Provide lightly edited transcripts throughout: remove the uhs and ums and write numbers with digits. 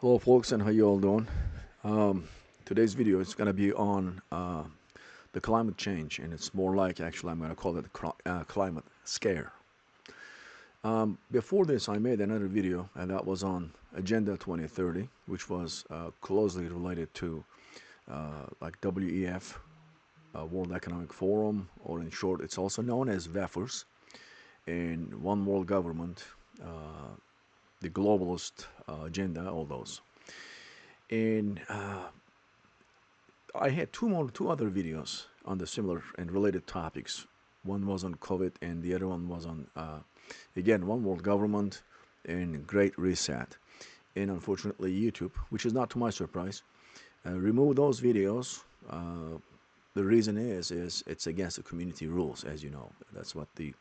Hello folks, and how you all doing? Um, Today's video is going to be on the climate change, and it's more like, actually, I'm going to call it the climate scare. Before this, I made another video, and that was on Agenda 2030, which was closely related to like WEF, World Economic Forum, or in short, it's also known as WEFers, and One World Government, the globalist agenda, all those. And I had two other videos on the similar and related topics. One was on COVID, and the other one was on again, One World Government and Great Reset. And unfortunately, YouTube, which is not to my surprise, removed those videos. The reason is it's against the community rules, as you know. That's what the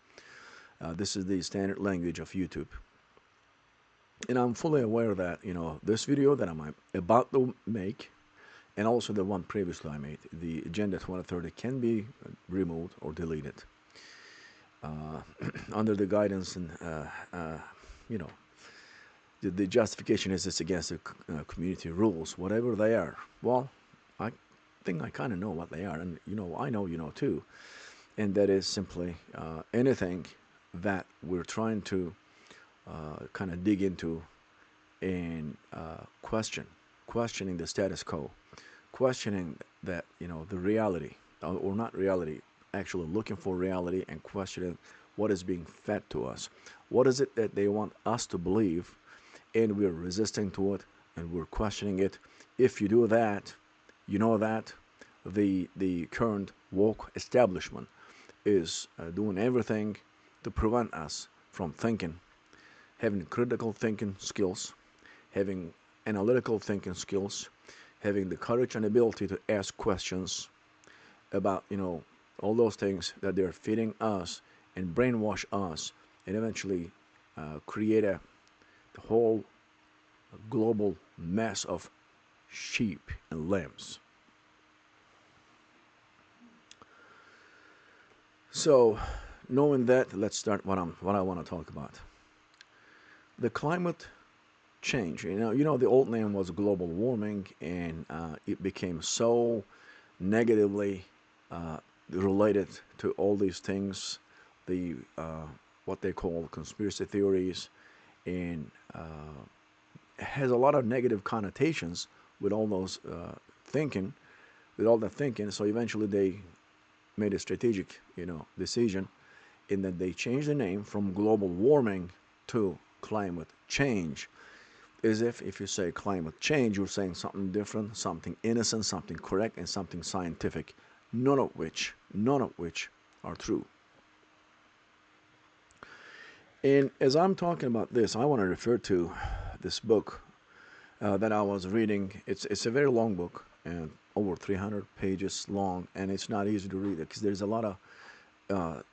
this is the standard language of YouTube. And I'm fully aware that this video that I'm about to make, and also the one previously I made, the Agenda 2030, can be removed or deleted under the guidance and you know the justification is it's against the community rules, whatever they are. Well, I think I kind of know what they are, and I know you know too, and that is simply anything that we're trying to kind of dig into and questioning the status quo, questioning that the reality, or not reality, actually looking for reality and questioning what is being fed to us. What is it that they want us to believe, and we're resisting to it, and we're questioning it. If you do that, you know that the current woke establishment is doing everything to prevent us from thinking, having critical thinking skills, having analytical thinking skills, having the courage and ability to ask questions about all those things that they're feeding us and brainwash us, and eventually create a whole global mess of sheep and lambs. So, knowing that, let's start what I want to talk about. The climate change. The old name was global warming, and it became so negatively related to all these things, the what they call conspiracy theories, and has a lot of negative connotations with all those thinking, with all that thinking. So eventually they made a strategic, decision in that they changed the name from global warming to climate change. As if you say climate change, you're saying something different, something innocent, something correct, and something scientific. None of which are true. And as I'm talking about this, I want to refer to this book that I was reading. It's a very long book, and over 300 pages long, and it's not easy to read it because there's a lot of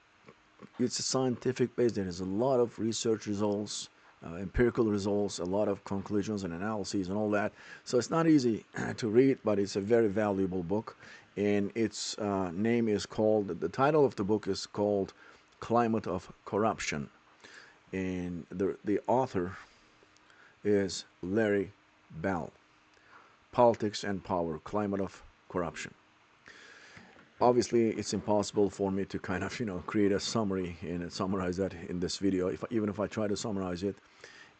it's a scientific base. There is a lot of research results, empirical results, a lot of conclusions and analyses and all that. So it's not easy to read, but it's a very valuable book. And its name is called, the title of the book is called Climate of Corruption. And the author is Larry Bell. Politics and Power, Climate of Corruption. Obviously, it's impossible for me to kind of, create a summary and summarize that in this video. Even if I try to summarize it,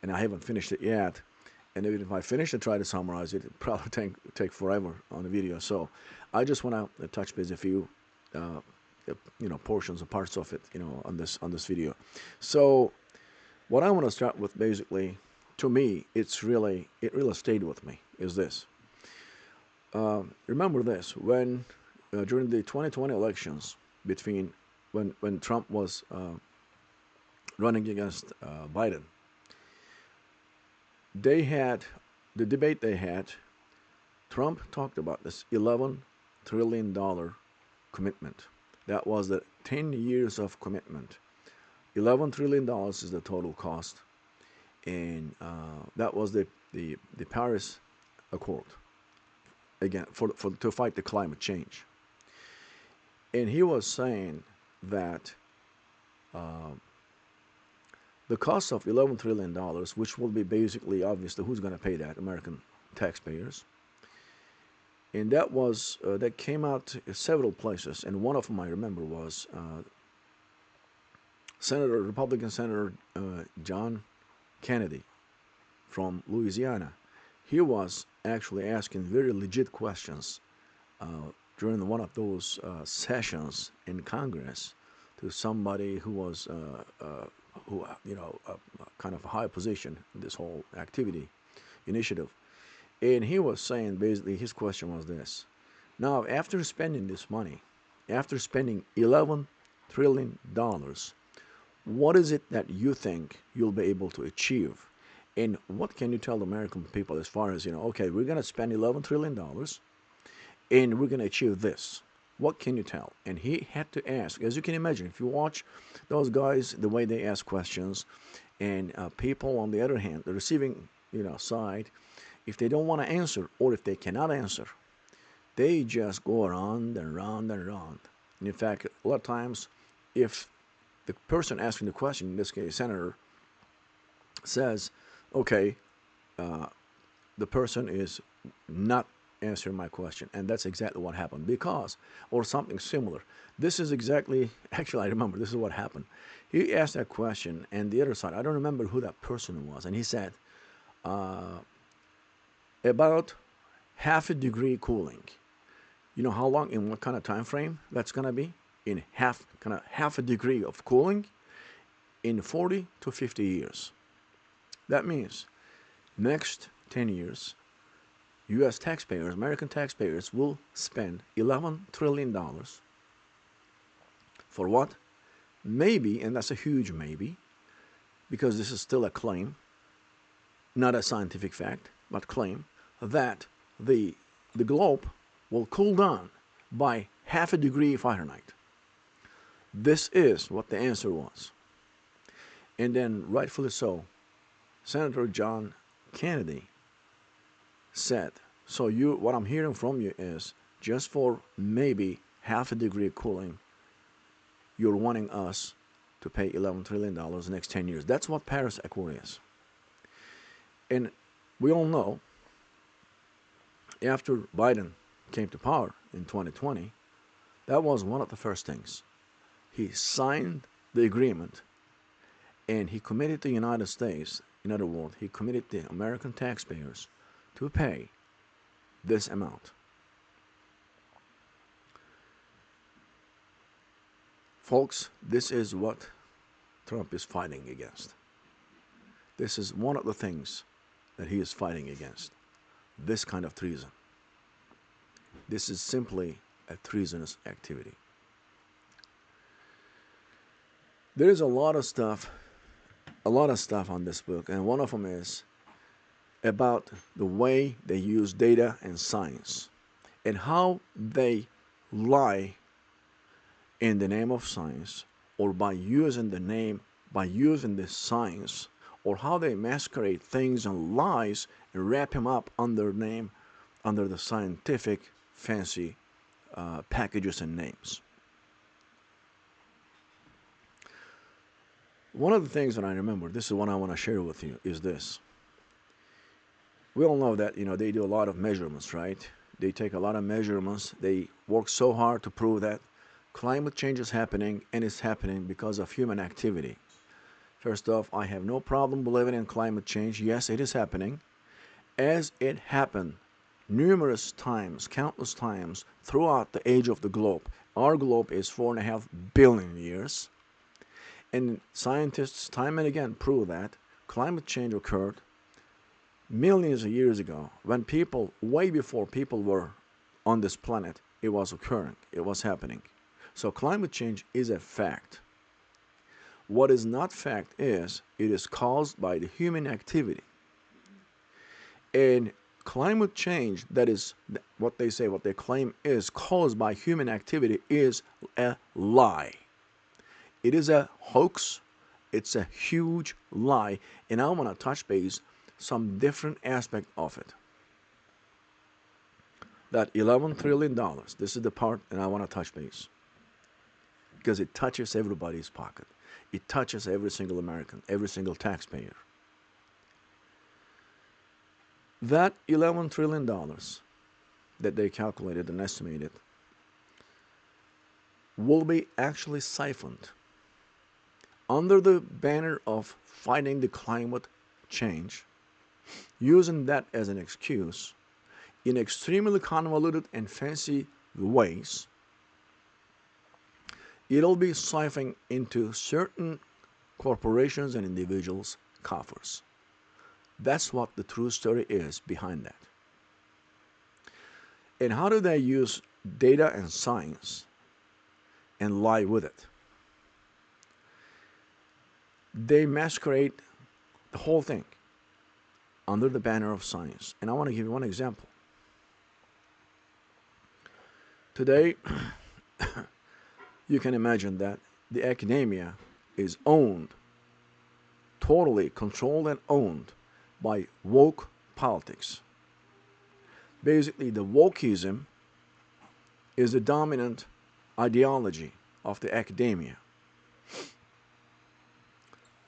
and I haven't finished it yet, and even if I finish and try to summarize it, it probably take forever on the video. So I just want to touch base a few, portions or parts of it, on this video. So what I want to start with, basically, to me, it really stayed with me, is this. Remember this, when during the 2020 elections, between when Trump was running against Biden, they had the debate they had. Trump talked about this $11 trillion commitment. That was the 10 years of commitment. $11 trillion is the total cost, and that was the Paris Accord, again, to fight the climate change. And he was saying that the cost of $11 trillion, which will be basically, obviously, who's going to pay that? American taxpayers. And that came out several places, and one of them I remember was Republican Senator John Kennedy from Louisiana. He was actually asking very legit questions during one of those sessions in Congress to somebody who was kind of a high position in this whole activity initiative. And he was saying, basically, his question was this: now, after spending this money, after spending $11 trillion, what is it that you think you'll be able to achieve? And what can you tell the American people as far as, okay, we're going to spend $11 trillion and we're going to achieve this? What can you tell? And he had to ask, as you can imagine, if you watch those guys, the way they ask questions, and people on the other hand, the receiving side, if they don't want to answer or if they cannot answer, they just go around and round and round. And in fact, a lot of times, if the person asking the question, in this case, senator, says, okay, the person is not answering my question. And that's exactly what happened. Because, or something similar. This is exactly, actually, I remember, this is what happened. He asked that question, and the other side, I don't remember who that person was, and he said, about half a degree cooling. You know how long, in what kind of time frame that's going to be? In half a degree of cooling in 40 to 50 years. That means next 10 years, U.S. taxpayers, American taxpayers, will spend $11 trillion for what? Maybe, and that's a huge maybe, because this is still a claim, not a scientific fact, but claim, that the globe will cool down by half a degree Fahrenheit. This is what the answer was. And then, rightfully so, Senator John Kennedy said, so what I'm hearing from you is, just for maybe half a degree cooling, you're wanting us to pay $11 trillion the next 10 years. That's what Paris Accord is. And we all know, after Biden came to power in 2020, that was one of the first things. He signed the agreement, and he committed the United States, in other words, he committed the American taxpayers to pay this amount. Folks, this is what Trump is fighting against. This is one of the things that he is fighting against. This kind of treason. This is simply a treasonous activity. There is a lot of stuff on this book, and one of them is about the way they use data and science and how they lie in the name of science, or by using the science, or how they masquerade things and lies and wrap him up under the scientific fancy packages and names. One of the things that I remember, this is one I want to share with you, is this. We all know that, they do a lot of measurements, right? They take a lot of measurements. They work so hard to prove that climate change is happening, and it's happening because of human activity. First off, I have no problem believing in climate change. Yes, it is happening. As it happened numerous times, countless times, throughout the age of the globe. Our globe is 4.5 billion years. And scientists time and again prove that climate change occurred millions of years ago, when way before people were on this planet, it was occurring, it was happening. So climate change is a fact. What is not fact is, it is caused by the human activity. And climate change, that is what they claim is caused by human activity, is a lie. It is a hoax. It's a huge lie. And I want to touch base some different aspect of it. That $11 trillion, this is the part that I want to touch base, because it touches everybody's pocket. It touches every single American, every single taxpayer. That $11 trillion that they calculated and estimated will be actually siphoned under the banner of fighting the climate change, using that as an excuse in extremely convoluted and fancy ways. It'll be siphoned into certain corporations and individuals' coffers. That's what the true story is behind that. And how do they use data and science and lie with it? They masquerade the whole thing under the banner of science. And I want to give you one example. Today, you can imagine that the academia is owned, totally controlled and owned by woke politics. Basically, the wokeism is the dominant ideology of the academia.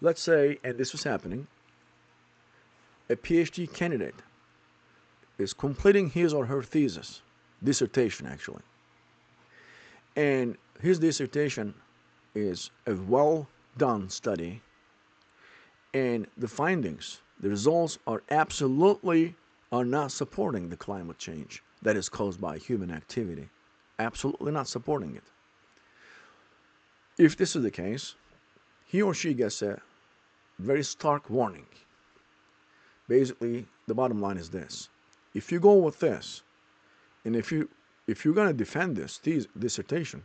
Let's say, and this was happening, a PhD candidate is completing his or her thesis, dissertation actually. And his dissertation is a well done study, and the findings, the results are not supporting the climate change that is caused by human activity. Absolutely not supporting it. If this is the case, he or she gets a very stark warning. Basically, the bottom line is this: if you go with this, and if you're going to defend this dissertation,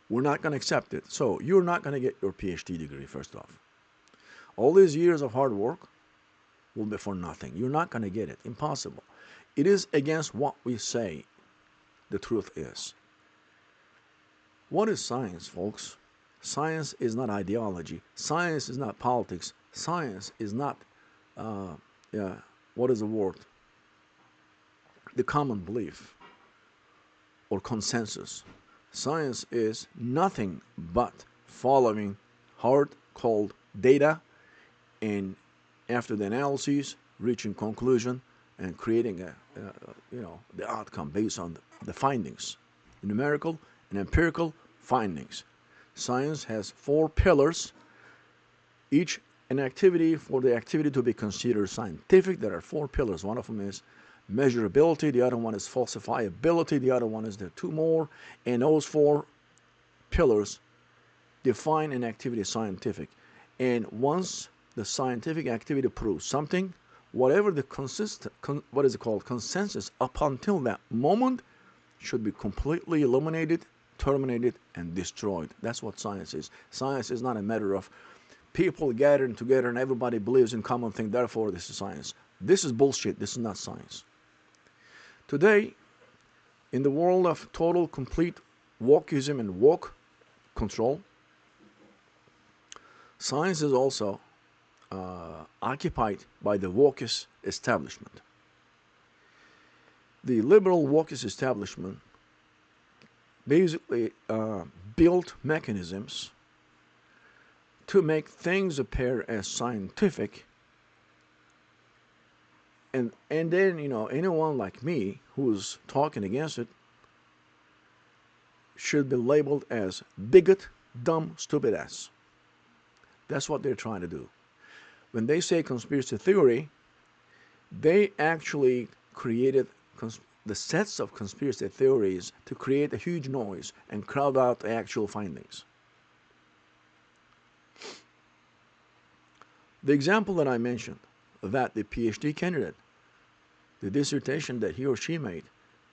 we're not going to accept it. So you're not going to get your PhD degree, first off. All these years of hard work will be for nothing. You're not going to get it. Impossible. It is against what we say the truth is. What is science, folks? Science is not ideology. Science is not politics. Science is not, what is the word? The common belief or consensus. Science is nothing but following hard, cold data, and after the analyses, reaching conclusion and creating the outcome based on the findings, numerical and empirical findings. Science has 4 pillars, each an activity. For the activity to be considered scientific, there are 4 pillars. One of them is measurability, the other one is falsifiability, the other one is the 2 more, and those 4 pillars define an activity as scientific. And once the scientific activity proves something, whatever the consensus up until that moment should be completely eliminated, terminated, and destroyed. That's what science is. Science is not a matter of people gathering together and everybody believes in common thing, therefore this is science. This is bullshit. This is not science. Today, in the world of total, complete wokeism and woke control, science is also occupied by the wokist establishment. The liberal wokist establishment basically built mechanisms to make things appear as scientific, and then anyone like me who's talking against it should be labeled as bigot, dumb, stupid ass. That's what they're trying to do. When they say conspiracy theory, they actually created the sets of conspiracy theories to create a huge noise and crowd out the actual findings. The example that I mentioned, that the PhD candidate, the dissertation that he or she made,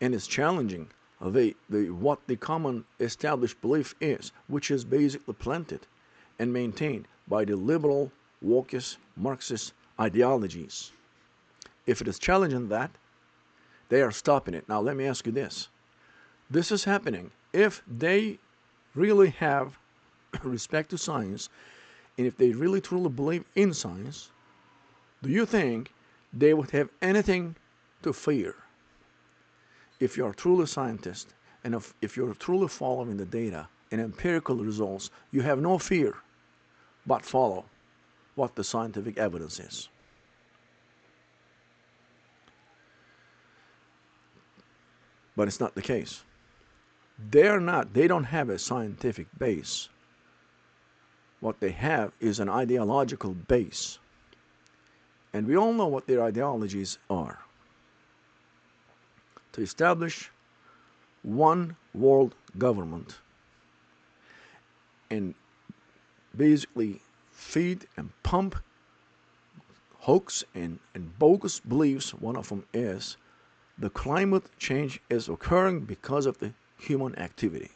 and is challenging what the common established belief is, which is basically planted and maintained by the liberal, wokist, Marxist ideologies. If it is challenging that, they are stopping it. Now let me ask you this. This is happening if they really have respect to science, and if they really truly believe in science. Do you think they would have anything to fear? If you're truly a scientist, and if you're truly following the data and empirical results, you have no fear but follow what the scientific evidence is. But it's not the case. They don't have a scientific base. What they have is an ideological base. And we all know what their ideologies are. To establish one world government and basically feed and pump hoax and bogus beliefs. One of them is the climate change is occurring because of the human activity.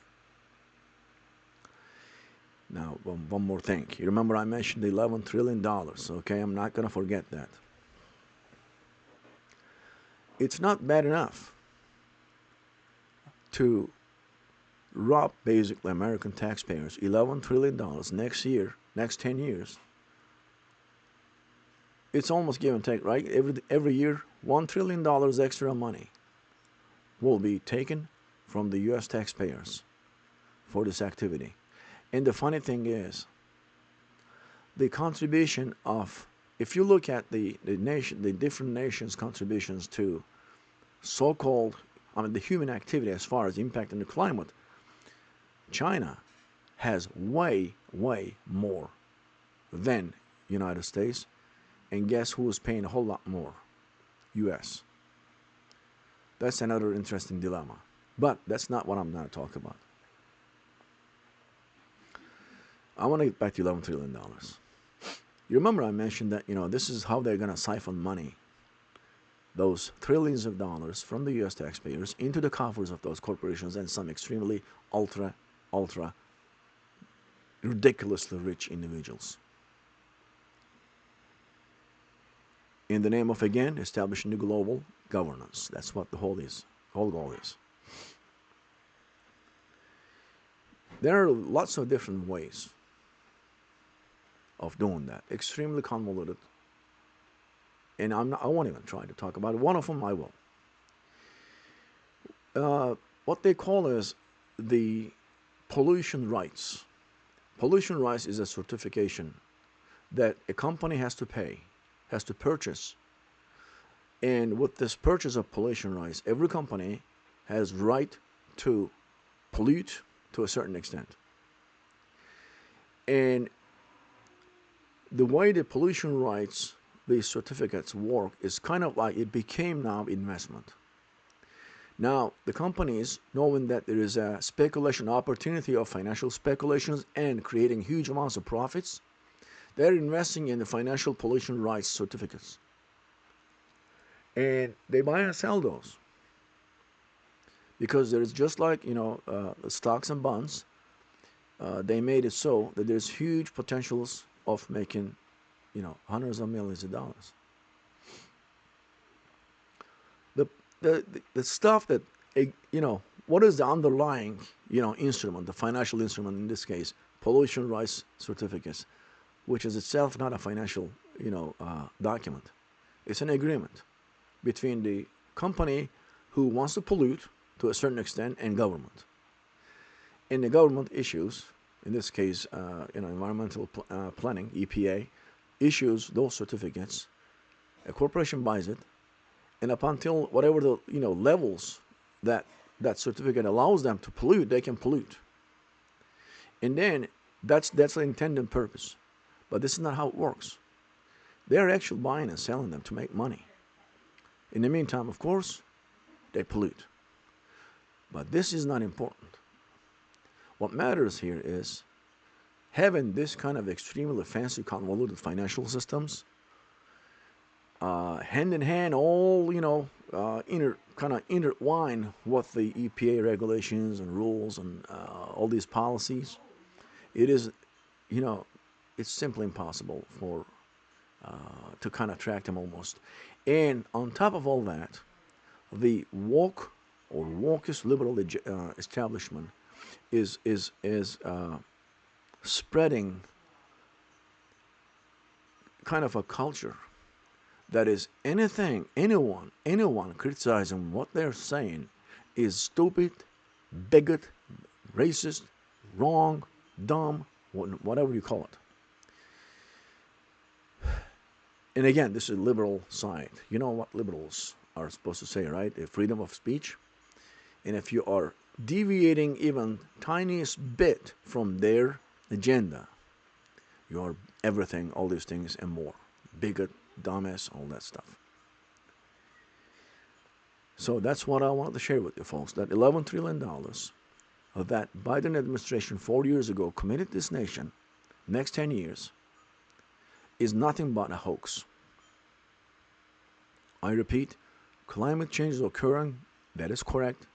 Now, one more thing. You remember I mentioned the $11 trillion, okay? I'm not going to forget that. It's not bad enough to rob basically American taxpayers $11 trillion next year, next 10 years. It's almost give and take, right? Every year, $1 trillion extra money will be taken from the U.S. taxpayers for this activity. And the funny thing is, the contribution of, if you look at the different nations' contributions to so-called, the human activity as far as impacting the climate, China has way, way more than United States. And guess who is paying a whole lot more? U.S. That's another interesting dilemma. But that's not what I'm going to talk about. I want to get back to $11 trillion. You remember I mentioned that, this is how they're going to siphon money, those trillions of dollars from the U.S. taxpayers into the coffers of those corporations and some extremely ultra ridiculously rich individuals. In the name of, again, establishing the global governance. That's what the whole goal is. There are lots of different ways of doing that. Extremely convoluted. And I won't even try to talk about it. One of them I will. What they call is the pollution rights. Pollution rights is a certification that a company has to pay, has to purchase. And with this purchase of pollution rights, every company has right to pollute to a certain extent. And the way the pollution rights, these certificates work is kind of like it became now investment. Now, the companies, knowing that there is a speculation opportunity of financial speculations and creating huge amounts of profits, they're investing in the financial pollution rights certificates. And they buy and sell those. Because there's just like, stocks and bonds, they made it so that there's huge potentials of making, hundreds of millions of dollars. The stuff that, what is the underlying, instrument, the financial instrument in this case, pollution rights certificates, which is itself not a financial, document. It's an agreement between the company who wants to pollute to a certain extent and government. And the government issues, in this case, environmental planning, EPA, issues those certificates. A corporation buys it, and up until whatever the levels that certificate allows them to pollute, they can pollute. And then that's the intended purpose. But this is not how it works. They're actually buying and selling them to make money. In the meantime, of course, they pollute. But this is not important. What matters here is having this kind of extremely fancy, convoluted financial systems, hand in hand, all intertwine with the EPA regulations and rules and all these policies. It is, it's simply impossible for to kind of track them almost. And on top of all that, the woke or wokeist liberal establishment is spreading kind of a culture that is anyone criticizing what they're saying is stupid, bigot, racist, wrong, dumb, whatever you call it. And again, this is liberal side. You know what liberals are supposed to say, right? The freedom of speech. And if you are deviating even tiniest bit from their agenda, you are everything, all these things and more. Bigot, dumbass, all that stuff. So that's what I wanted to share with you folks. That $11 trillion that Biden administration 4 years ago committed this nation, next 10 years, is nothing but a hoax. I repeat, climate change is occurring, that is correct.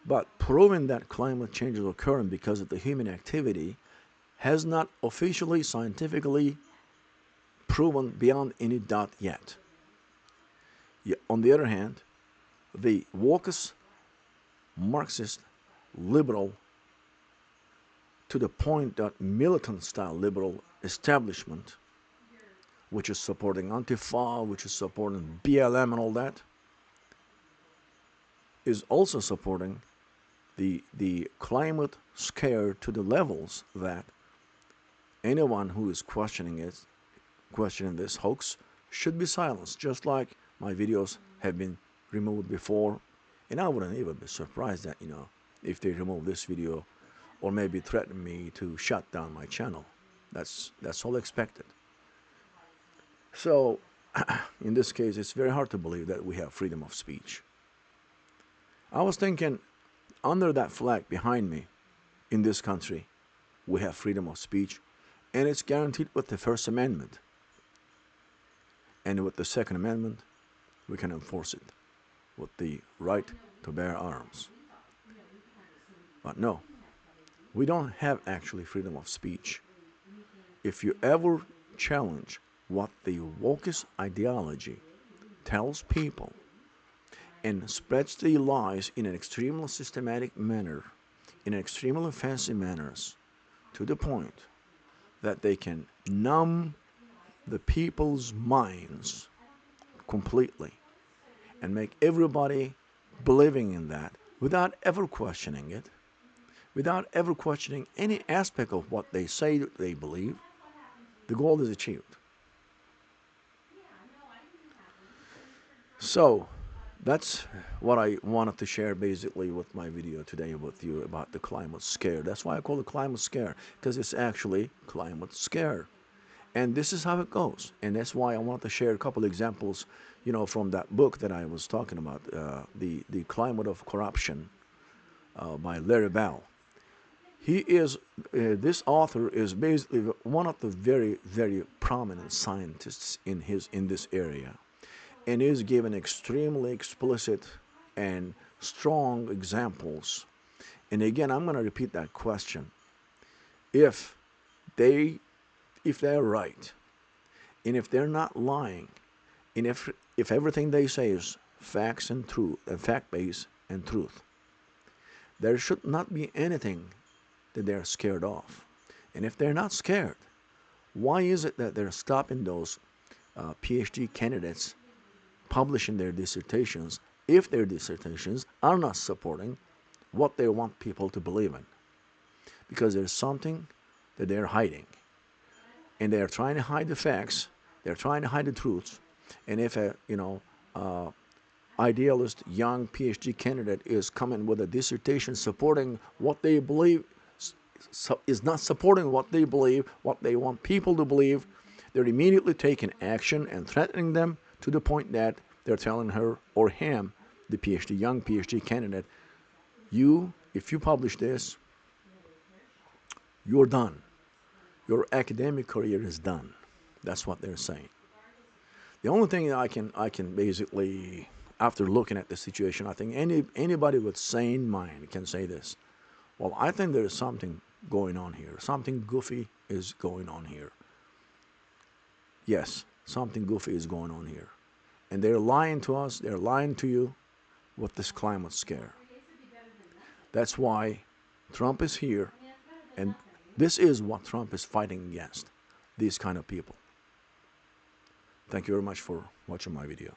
But proving that climate change is occurring because of the human activity has not officially, scientifically proven beyond any doubt yet. On the other hand, the wokeist, Marxist, liberal, to the point that militant-style liberal establishment, which is supporting Antifa, which is supporting BLM and all that, is also supporting the climate scare to the levels that anyone who is questioning this hoax should be silenced, just like my videos have been removed before. And I wouldn't even be surprised that, if they remove this video or maybe threaten me to shut down my channel. That's all expected. So in this case, it's very hard to believe that we have freedom of speech. I was thinking, under that flag behind me in this country, we have freedom of speech, and it's guaranteed with the First Amendment. And with the Second Amendment, we can enforce it with the right to bear arms. But no, we don't have actually freedom of speech. If you ever challenge what the wokeist ideology tells people and spreads the lies in an extremely systematic manner, in extremely fancy manners, to the point that they can numb the people's minds completely and make everybody believing in that without ever questioning it, without ever questioning any aspect of what they say that they believe, the goal is achieved. So that's what I wanted to share basically with my video today with you about the climate scare. That's why I call it climate scare, because it's actually climate scare. And this is how it goes. And that's why I wanted to share a couple examples, from that book that I was talking about, the Climate of Corruption by Larry Bell. This author is basically one of the very, very prominent scientists in this area, and is given extremely explicit and strong examples. And again, I'm going to repeat that question. If they're right, and if they're not lying, and if everything they say is facts and truth, fact-based and truth, there should not be anything that they're scared of. And if they're not scared, why is it that they're stopping those PhD candidates publishing their dissertations if their dissertations are not supporting what they want people to believe in? Because there's something that they're hiding. And they're trying to hide the facts, they're trying to hide the truths. And if a idealist young PhD candidate is coming with a dissertation supporting what they believe, is not supporting what they believe, what they want people to believe, they're immediately taking action and threatening them to the point that they're telling her or him, the young PhD candidate, if you publish this, you're done. Your academic career is done. That's what they're saying. The only thing that I can basically, after looking at the situation, I think anybody with sane mind can say this. Well, I think there is something going on here. Something goofy is going on here. Yes, something goofy is going on here. And they're lying to us, they're lying to you with this climate scare. That's why Trump is here, and this is what Trump is fighting against, these kind of people. Thank you very much for watching my video.